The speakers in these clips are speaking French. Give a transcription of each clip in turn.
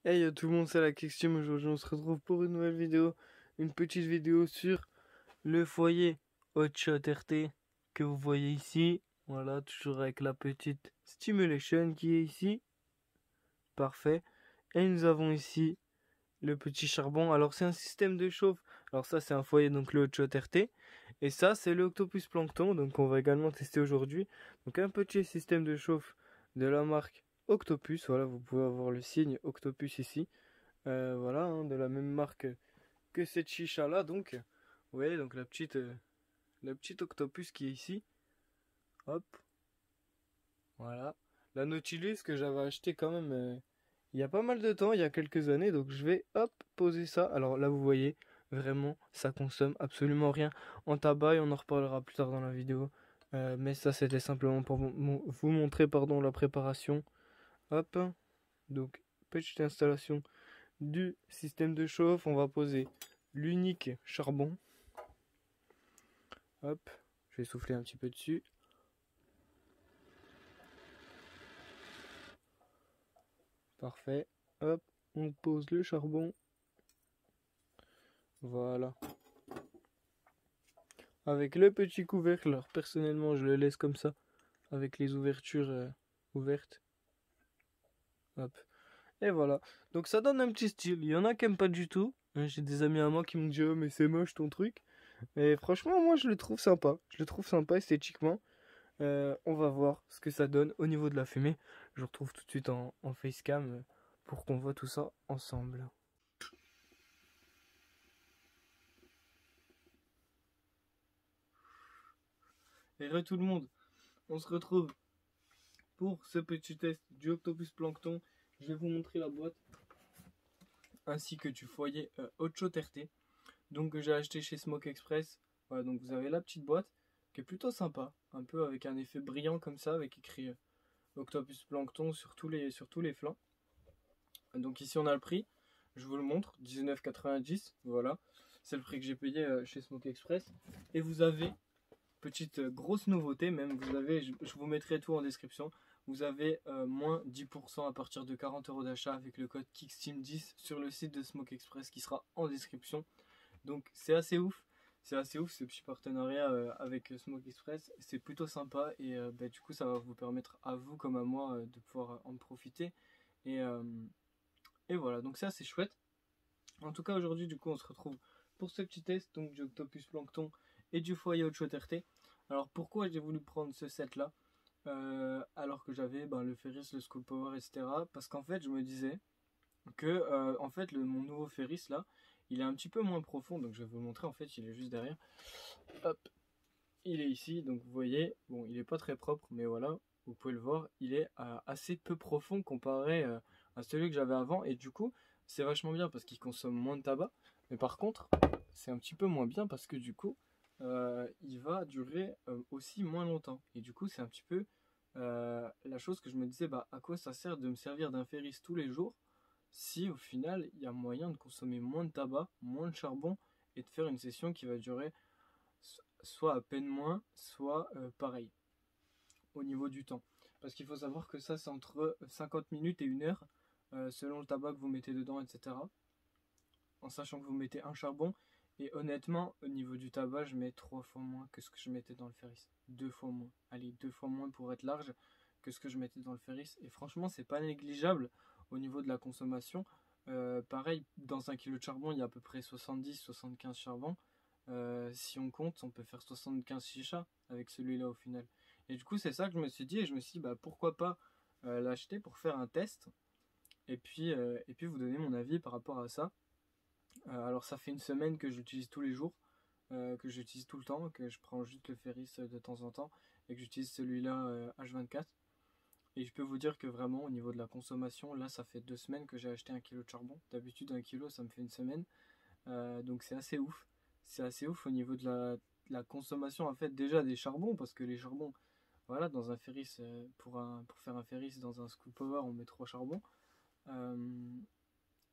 Hey tout le monde, c'est la question. Aujourd'hui, on se retrouve pour une nouvelle vidéo. Une petite vidéo sur le foyer Hotshot RT que vous voyez ici. Voilà, toujours avec la petite stimulation qui est ici. Parfait. Et nous avons ici le petit charbon. Alors, c'est un système de chauffe. Alors, ça, c'est un foyer, donc le Hotshot RT. Et ça, c'est le Octopus Plankton. Donc, on va également tester aujourd'hui. Donc, un petit système de chauffe de la marque Octopus. Voilà, vous pouvez avoir le signe Octopus ici. Voilà, hein, de la même marque que cette chicha là, donc vous voyez, donc la petite octopus qui est ici. Hop, voilà. La Nautilus que j'avais acheté quand même il y a pas mal de temps, il y a quelques années, donc je vais hop poser ça. Alors là, vous voyez, vraiment, ça consomme absolument rien en tabac et on en reparlera plus tard dans la vidéo. Mais ça, c'était simplement pour vous montrer, pardon, la préparation. Hop, donc petite installation du système de chauffe. On va poser l'unique charbon. Hop, je vais souffler un petit peu dessus. Parfait. Hop, on pose le charbon. Voilà. Avec le petit couvercle, alors personnellement je le laisse comme ça, avec les ouvertures ouvertes. Hop. Et voilà. Donc ça donne un petit style. Il y en a qui aiment pas du tout. J'ai des amis à moi qui me disent oh mais c'est moche ton truc. Mais franchement moi je le trouve sympa. Je le trouve sympa esthétiquement. On va voir ce que ça donne au niveau de la fumée. Je vous retrouve tout de suite en facecam pour qu'on voit tout ça ensemble. Et re tout le monde, on se retrouve pour ce petit test du Octopus Plankton. Je vais vous montrer la boîte ainsi que du foyer Hotshot RT. Donc que j'ai acheté chez Smoke Express. Voilà, donc vous avez la petite boîte qui est plutôt sympa, un peu avec un effet brillant comme ça, avec écrit Octopus Plankton sur tous les flancs. Donc ici on a le prix, je vous le montre, 19,90, voilà, c'est le prix que j'ai payé chez Smoke Express. Et vous avez, petite grosse nouveauté même, vous avez, je vous mettrai tout en description, vous avez moins 10% à partir de 40 € d'achat avec le code KICKSTEAM10 sur le site de Smoke Express qui sera en description. Donc c'est assez ouf. C'est assez ouf ce petit partenariat avec Smoke Express, c'est plutôt sympa et du coup ça va vous permettre à vous comme à moi de pouvoir en profiter et, euh, et voilà, donc ça c'est chouette. En tout cas aujourd'hui du coup on se retrouve pour ce petit test donc du Octopus Plankton et du foyer Hotshot RT. Alors pourquoi j'ai voulu prendre ce set là alors que j'avais le Ferris, le School Power, etc. Parce qu'en fait je me disais que en fait mon nouveau Ferris là il est un petit peu moins profond, donc je vais vous le montrer, en fait il est juste derrière. Hop, il est ici, donc vous voyez, bon il est pas très propre mais voilà, vous pouvez le voir, il est assez peu profond comparé à celui que j'avais avant et du coup c'est vachement bien parce qu'il consomme moins de tabac, mais par contre c'est un petit peu moins bien parce que du coup il va durer aussi moins longtemps et du coup c'est un petit peu la chose que je me disais, à quoi ça sert de me servir d'un Ferris tous les jours si au final il y a moyen de consommer moins de tabac, moins de charbon et de faire une session qui va durer soit à peine moins, soit pareil au niveau du temps. Parce qu'il faut savoir que ça c'est entre 50 minutes et 1 heure selon le tabac que vous mettez dedans, etc. En sachant que vous mettez un charbon. Et honnêtement, au niveau du tabac, je mets 3 fois moins que ce que je mettais dans le Ferris. 2 fois moins. Allez, 2 fois moins pour être large que ce que je mettais dans le Ferris. Et franchement, c'est pas négligeable au niveau de la consommation. Pareil, dans 1 kg de charbon, il y a à peu près 70-75 charbons. Si on compte, on peut faire 75 chichas avec celui-là au final. Et du coup, c'est ça que je me suis dit. Et je me suis dit, pourquoi pas l'acheter pour faire un test. Et puis vous donner mon avis par rapport à ça. Alors ça fait une semaine que j'utilise tous les jours, que j'utilise tout le temps, que je prends juste le Ferris de temps en temps et que j'utilise celui-là H24. Et je peux vous dire que vraiment au niveau de la consommation, là ça fait 2 semaines que j'ai acheté 1 kg de charbon. D'habitude 1 kg ça me fait une semaine. Donc c'est assez ouf. C'est assez ouf au niveau de la consommation en fait déjà des charbons parce que les charbons, voilà, dans un Ferris, pour faire un Ferris dans un School Power on met 3 charbons.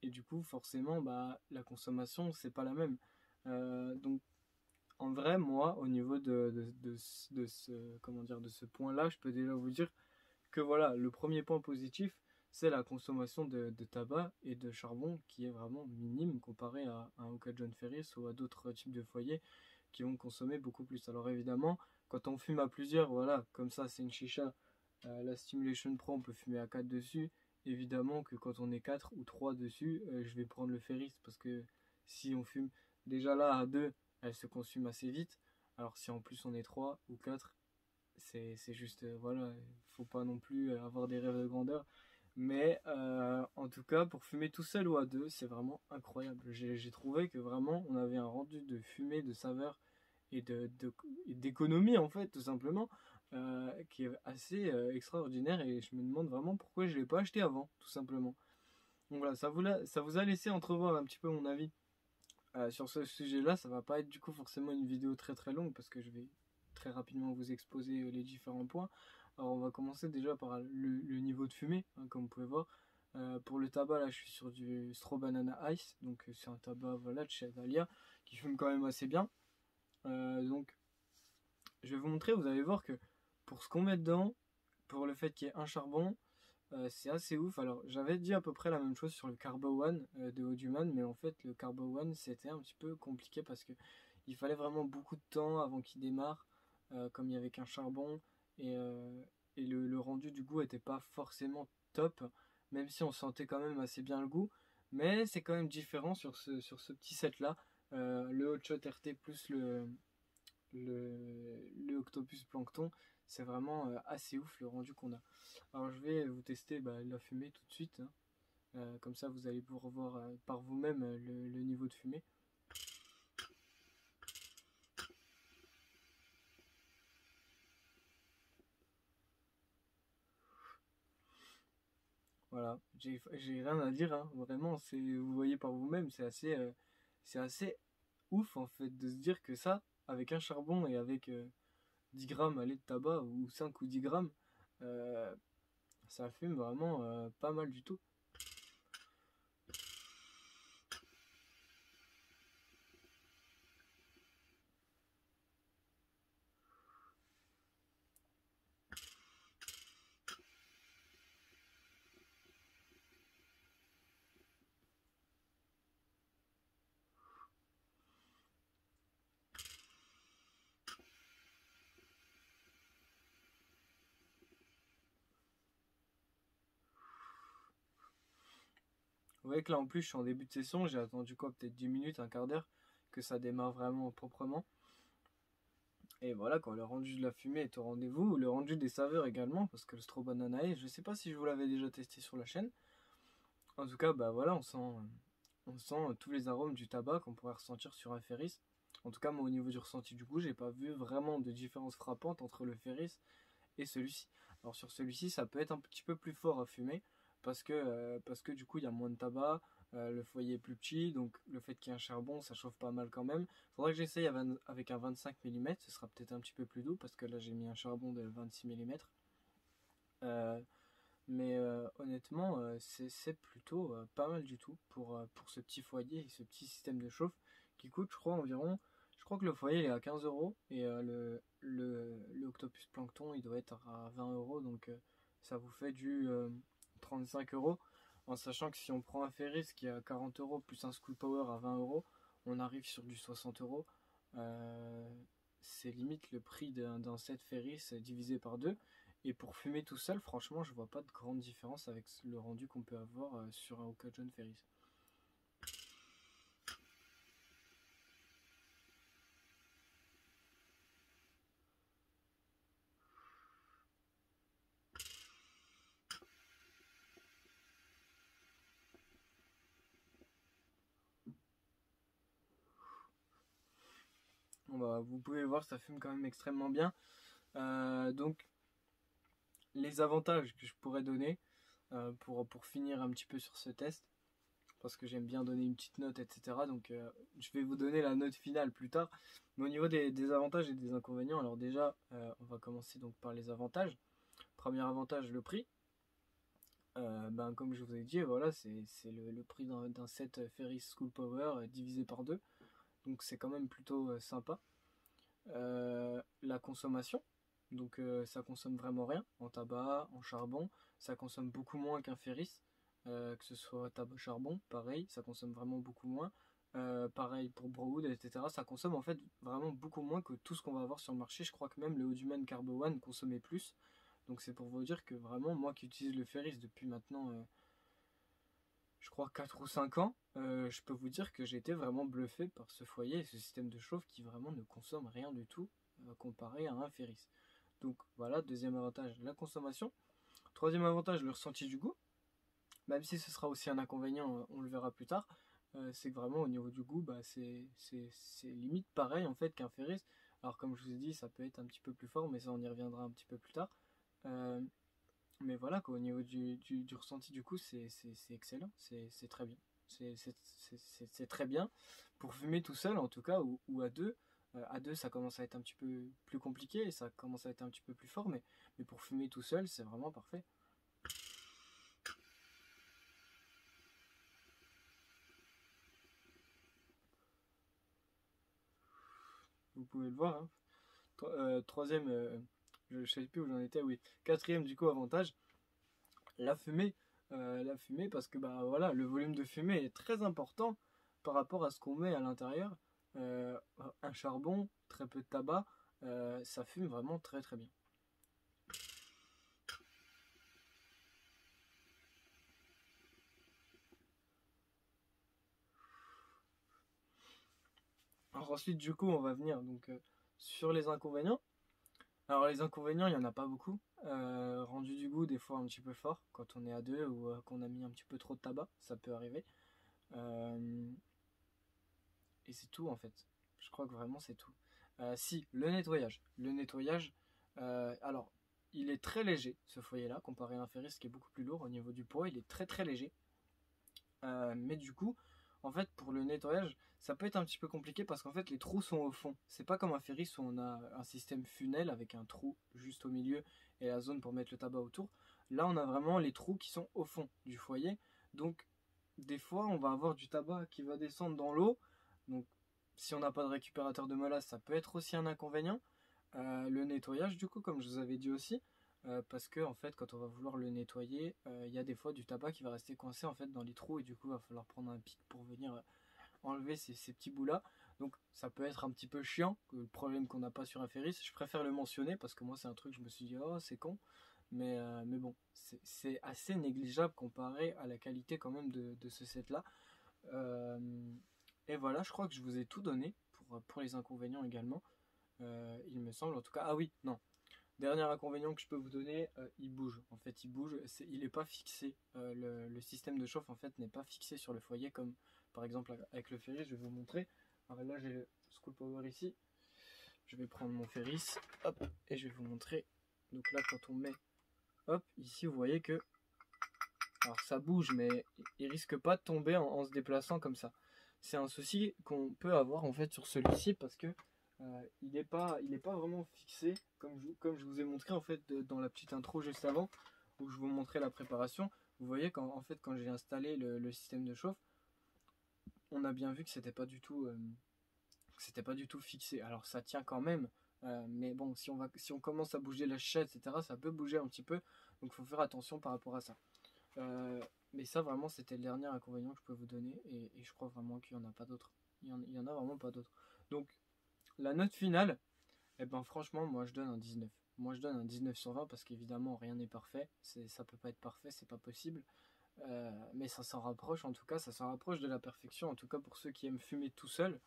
Et du coup forcément la consommation c'est pas la même. Donc en vrai moi au niveau de ce comment dire de ce point là je peux déjà vous dire que voilà, le premier point positif c'est la consommation de tabac et de charbon qui est vraiment minime comparé à un hookah John Ferris ou à d'autres types de foyers qui vont consommer beaucoup plus. Alors évidemment, quand on fume à plusieurs, voilà, comme ça c'est une chicha, la Stimulation Pro on peut fumer à 4 dessus. Évidemment que quand on est 4 ou 3 dessus, je vais prendre le Ferris parce que si on fume déjà là à 2, elle se consume assez vite. Alors si en plus on est 3 ou 4, c'est juste, voilà, faut pas non plus avoir des rêves de grandeur. Mais en tout cas, pour fumer tout seul ou à deux, c'est vraiment incroyable. J'ai trouvé que vraiment on avait un rendu de fumée, de saveur et et d'économie en fait, tout simplement, qui est assez extraordinaire. Et je me demande vraiment pourquoi je ne l'ai pas acheté avant, tout simplement. Donc voilà, ça vous a laissé entrevoir un petit peu mon avis sur ce sujet-là. Ça va pas être du coup forcément une vidéo très très longue parce que je vais très rapidement vous exposer les différents points. Alors on va commencer déjà par le niveau de fumée, hein, comme vous pouvez voir. Pour le tabac, là je suis sur du Straw Banana Ice, donc c'est un tabac voilà, de chez Avalia qui fume quand même assez bien. Donc je vais vous montrer, vous allez voir que pour ce qu'on met dedans, pour le fait qu'il y ait un charbon, c'est assez ouf. Alors j'avais dit à peu près la même chose sur le Carbo One de Oduman, mais en fait le Carbo One c'était un petit peu compliqué parce que il fallait vraiment beaucoup de temps avant qu'il démarre, comme il y avait qu'un charbon, et, euh, et le rendu du goût était pas forcément top, même si on sentait quand même assez bien le goût. Mais c'est quand même différent sur ce petit set là. Le Hot Shot RT plus le Octopus Plankton, c'est vraiment assez ouf le rendu qu'on a. Alors je vais vous tester la fumée tout de suite, hein. Comme ça vous allez pouvoir voir par vous-même le niveau de fumée. Voilà, j'ai rien à dire, hein. Vraiment, vous voyez par vous-même, c'est assez ouf en fait de se dire que ça, avec un charbon et avec 10 grammes allez, de tabac, ou 5 ou 10 grammes, euh, ça fume vraiment pas mal du tout. Vous voyez que là en plus je suis en début de session, j'ai attendu quoi, peut-être 10 minutes, un quart d'heure, que ça démarre vraiment proprement. Et voilà, quand le rendu de la fumée est au rendez-vous, le rendu des saveurs également, parce que le Straw Banana Ice, je sais pas si je vous l'avais déjà testé sur la chaîne. En tout cas, bah voilà, on sent tous les arômes du tabac qu'on pourrait ressentir sur un Ferris. En tout cas, moi au niveau du ressenti du goût, j'ai pas vu vraiment de différence frappante entre le Ferris et celui-ci. Alors sur celui-ci, ça peut être un petit peu plus fort à fumer parce que du coup, il y a moins de tabac, le foyer est plus petit, donc le fait qu'il y ait un charbon, ça chauffe pas mal quand même. Faudrait que j'essaye avec un 25 mm, ce sera peut-être un petit peu plus doux parce que là j'ai mis un charbon de 26 mm. Mais honnêtement, c'est plutôt pas mal du tout pour ce petit foyer et ce petit système de chauffe qui coûte, je crois, environ. Je crois que le foyer il est à 15 euros et le Octopus Plankton il doit être à 20 euros, donc ça vous fait du 35 euros. En sachant que si on prend un Ferris qui est à 40 euros plus un School Power à 20 euros, on arrive sur du 60 euros. Euh, c'est limite le prix d'un set Ferris divisé par deux. Et pour fumer tout seul, franchement, je vois pas de grande différence avec le rendu qu'on peut avoir sur un Hookah John Ferris. Bon, bah, vous pouvez voir, ça fume quand même extrêmement bien. Donc, les avantages que je pourrais donner pour finir un petit peu sur ce test, parce que j'aime bien donner une petite note, etc. Donc, je vais vous donner la note finale plus tard. Mais au niveau des avantages et des inconvénients, alors déjà, on va commencer donc par les avantages. Premier avantage, le prix. Comme je vous ai dit, voilà, c'est le prix d'un set Ferris School Power divisé par deux. Donc c'est quand même plutôt sympa. La consommation. Donc ça consomme vraiment rien en tabac, en charbon. Ça consomme beaucoup moins qu'un ferris, que ce soit tabac charbon, pareil, ça consomme vraiment beaucoup moins. Pareil pour Browood, etc. Ça consomme en fait vraiment beaucoup moins que tout ce qu'on va avoir sur le marché. Je crois que même le Oduman Carbo One consommait plus. Donc c'est pour vous dire que vraiment, moi qui utilise le ferris depuis maintenant, je crois 4 ou 5 ans, je peux vous dire que j'ai été vraiment bluffé par ce foyer et ce système de chauffe qui vraiment ne consomme rien du tout comparé à un ferris. Donc voilà, deuxième avantage, la consommation. Troisième avantage, le ressenti du goût. Même si ce sera aussi un inconvénient, on le verra plus tard. C'est que vraiment au niveau du goût, bah, c'est limite pareil en fait qu'un ferris. Alors comme je vous ai dit, ça peut être un petit peu plus fort, mais ça on y reviendra un petit peu plus tard. Euh, mais voilà, quoi, au niveau du ressenti du coup, c'est excellent, c'est très bien. C'est très bien. Pour fumer tout seul en tout cas, ou à deux. À deux, ça commence à être un petit peu plus compliqué, et ça commence à être un petit peu plus fort, mais pour fumer tout seul, c'est vraiment parfait. Vous pouvez le voir, hein. Troisième, je ne sais plus où j'en étais, oui. Quatrième, du coup, avantage, la fumée. La fumée, parce que bah, voilà, le volume de fumée est très important par rapport à ce qu'on met à l'intérieur. Euh, un charbon, très peu de tabac, ça fume vraiment très très bien. Alors ensuite, du coup, on va venir donc sur les inconvénients. Alors les inconvénients, il n'y en a pas beaucoup. Rendu du goût, des fois un petit peu fort, quand on est à deux ou qu'on a mis un petit peu trop de tabac, ça peut arriver. Euh, et c'est tout en fait. Je crois que vraiment c'est tout. Si, le nettoyage. Le nettoyage, alors, il est très léger, ce foyer-là, comparé à un Ferris qui est beaucoup plus lourd au niveau du poids, il est très très léger. Mais du coup, en fait, pour le nettoyage, ça peut être un petit peu compliqué parce qu'en fait, les trous sont au fond. C'est pas comme un Ferris où on a un système funnel avec un trou juste au milieu et la zone pour mettre le tabac autour. Là, on a vraiment les trous qui sont au fond du foyer. Donc, des fois, on va avoir du tabac qui va descendre dans l'eau. Donc, si on n'a pas de récupérateur de molasse, ça peut être aussi un inconvénient. Le nettoyage, du coup, comme je vous avais dit aussi, parce que en fait, quand on va vouloir le nettoyer, il y a des fois du tabac qui va rester coincé en fait dans les trous et du coup, il va falloir prendre un pic pour venir enlever ces petits bouts-là. Donc, ça peut être un petit peu chiant, le problème qu'on n'a pas sur un Ferris. Je préfère le mentionner parce que moi, c'est un truc, je me suis dit, oh, c'est con. Mais bon, c'est assez négligeable comparé à la qualité quand même de ce set-là. Euh, et voilà, je crois que je vous ai tout donné pour les inconvénients également. Il me semble en tout cas. Ah oui, non. Dernier inconvénient que je peux vous donner, il bouge. En fait, il bouge. Il n'est pas fixé. Le système de chauffe en fait n'est pas fixé sur le foyer comme par exemple avec le Ferris. Je vais vous montrer. Alors là, j'ai le School Power ici. Je vais prendre mon Ferris, hop, et je vais vous montrer. Donc là, quand on met, hop, ici, vous voyez que, alors ça bouge, mais il risque pas de tomber en se déplaçant comme ça. C'est un souci qu'on peut avoir en fait sur celui-ci parce que il n'est pas vraiment fixé comme je vous ai montré en fait dans la petite intro juste avant où je vous montrais la préparation. Vous voyez qu'en en fait quand j'ai installé le système de chauffe, on a bien vu que c'était pas du tout fixé. Alors ça tient quand même, mais bon si on commence à bouger la chaise etc. ça peut bouger un petit peu, donc il faut faire attention par rapport à ça. Euh, mais ça, vraiment, c'était le dernier inconvénient que je peux vous donner. Et je crois vraiment qu'il n'y en a pas d'autres. Il y en a vraiment pas d'autres. Donc, la note finale, eh ben, franchement, moi, je donne un 19. Moi, je donne un 19 sur 20 parce qu'évidemment, rien n'est parfait. Ça peut pas être parfait, c'est pas possible. Mais ça s'en rapproche, en tout cas, ça s'en rapproche de la perfection. En tout cas, pour ceux qui aiment fumer tout seul,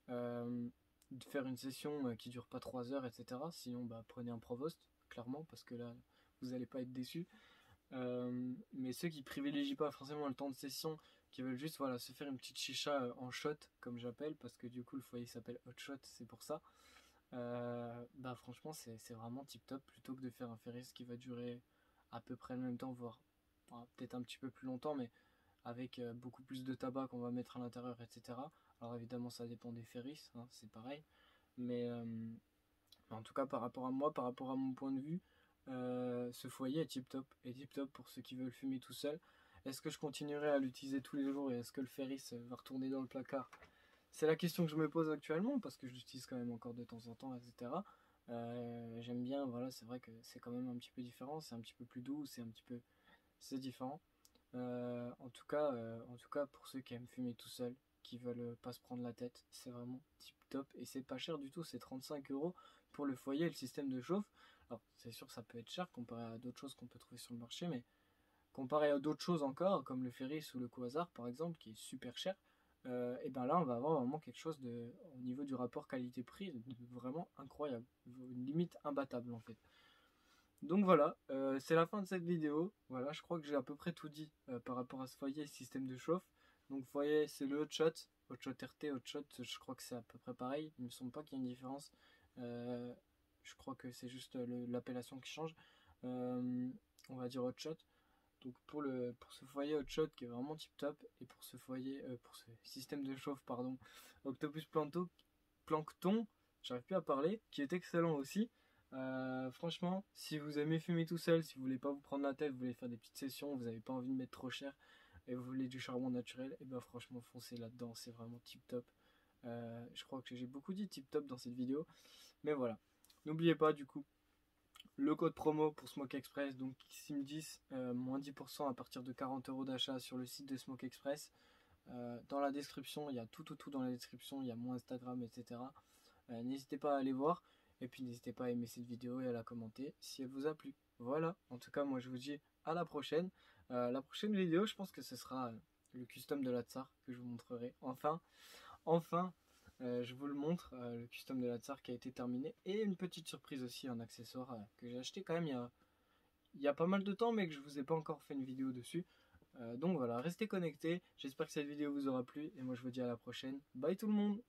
de faire une session qui dure pas 3 heures, etc. Sinon, bah, prenez un Provost, clairement, parce que là, vous n'allez pas être déçus. Mais ceux qui privilégient pas forcément le temps de session, qui veulent juste voilà, se faire une petite chicha en shot, comme j'appelle, parce que du coup le foyer s'appelle Hot Shot, c'est pour ça. Bah franchement c'est vraiment tip top plutôt que de faire un Ferris qui va durer à peu près le même temps, voire peut-être un petit peu plus longtemps, mais avec beaucoup plus de tabac qu'on va mettre à l'intérieur, etc. Alors évidemment ça dépend des Ferris, hein, c'est pareil, mais en tout cas par rapport à moi, par rapport à mon point de vue, ce foyer est tip top. Est tip top pour ceux qui veulent fumer tout seul. Est-ce que je continuerai à l'utiliser tous les jours et est-ce que le Ferris va retourner dans le placard? C'est la question que je me pose actuellement parce que je l'utilise quand même encore de temps en temps, etc. J'aime bien, voilà, c'est vrai que c'est quand même un petit peu différent, c'est un petit peu plus doux, c'est différent. En tout cas, pour ceux qui aiment fumer tout seul, qui veulent pas se prendre la tête, c'est vraiment tip top et c'est pas cher du tout, c'est 35 € pour le foyer et le système de chauffe. Alors, c'est sûr que ça peut être cher comparé à d'autres choses qu'on peut trouver sur le marché, mais comparé à d'autres choses encore, comme le Ferris ou le Quasar par exemple, qui est super cher, et ben là on va avoir vraiment quelque chose de, au niveau du rapport qualité-prix, de vraiment incroyable, une limite imbattable en fait. Donc voilà, c'est la fin de cette vidéo. Voilà, je crois que j'ai à peu près tout dit par rapport à ce foyer et système de chauffe. Donc foyer, c'est le hot shot RT, hot shot, je crois que c'est à peu près pareil. Il me semble pas qu'il y ait une différence. Euh, je crois que c'est juste l'appellation qui change. Euh, on va dire hot shot. Donc pour ce foyer hot shot qui est vraiment tip top et pour ce foyer, pour ce système de chauffe, pardon, Octopus Plancton, j'arrive plus à parler, qui est excellent aussi. Franchement, si vous aimez fumer tout seul, si vous voulez pas vous prendre la tête, vous voulez faire des petites sessions, vous n'avez pas envie de mettre trop cher et vous voulez du charbon naturel, et ben franchement foncez là-dedans, c'est vraiment tip top. Je crois que j'ai beaucoup dit tip top dans cette vidéo, mais voilà. N'oubliez pas du coup le code promo pour Smoke Express, donc XIM10, moins 10% à partir de 40 € d'achat sur le site de Smoke Express. Dans la description, il y a tout dans la description, il y a mon Instagram, etc. N'hésitez pas à aller voir. Et puis n'hésitez pas à aimer cette vidéo et à la commenter si elle vous a plu. Voilà, en tout cas moi je vous dis à la prochaine. La prochaine vidéo, je pense que ce sera le custom de la Tsar que je vous montrerai. Enfin, je vous le montre, le custom de la Tsar qui a été terminé. Et une petite surprise aussi, un accessoire que j'ai acheté quand même il y a pas mal de temps mais que je vous ai pas encore fait une vidéo dessus. Donc voilà, restez connectés. J'espère que cette vidéo vous aura plu et moi je vous dis à la prochaine. Bye tout le monde!